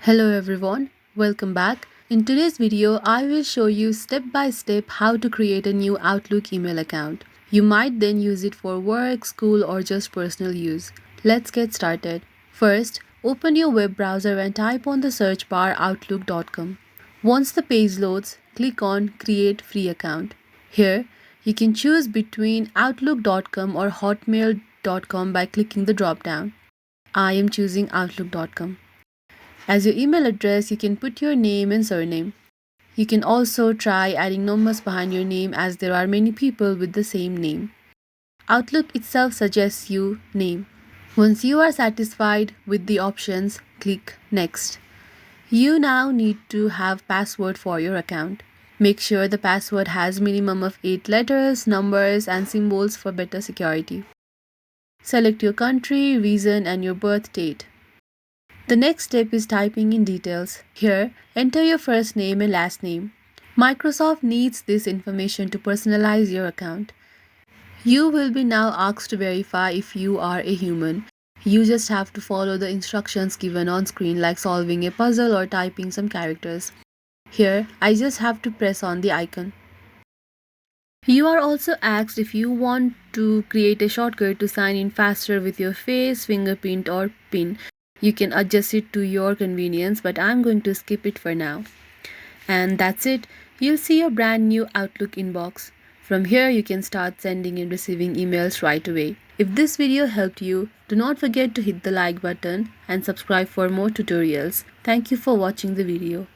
Hello everyone, welcome back. In today's video, I will show you step by step how to create a new Outlook email account. You might then use it for work, school, or just personal use. Let's get started. First, open your web browser and type on the search bar outlook.com. Once the page loads, click on Create Free Account. Here, you can choose between outlook.com or hotmail.com by clicking the drop down. I am choosing outlook.com. As your email address, you can put your name and surname. You can also try adding numbers behind your name as there are many people with the same name. Outlook itself suggests you name. Once you are satisfied with the options, click Next. You now need to have password for your account. Make sure the password has minimum of 8 letters, numbers and symbols for better security. Select your country, region and your birth date. The next step is typing in details. Here, enter your first name and last name. Microsoft needs this information to personalize your account. You will be now asked to verify if you are a human. You just have to follow the instructions given on screen, like solving a puzzle or typing some characters. Here, I just have to press on the icon. You are also asked if you want to create a shortcut to sign in faster with your face, fingerprint or PIN. You can adjust it to your convenience, but I'm going to skip it for now. And that's it. You'll see your brand new Outlook inbox. From here, you can start sending and receiving emails right away. If this video helped you, do not forget to hit the like button and subscribe for more tutorials. Thank you for watching the video.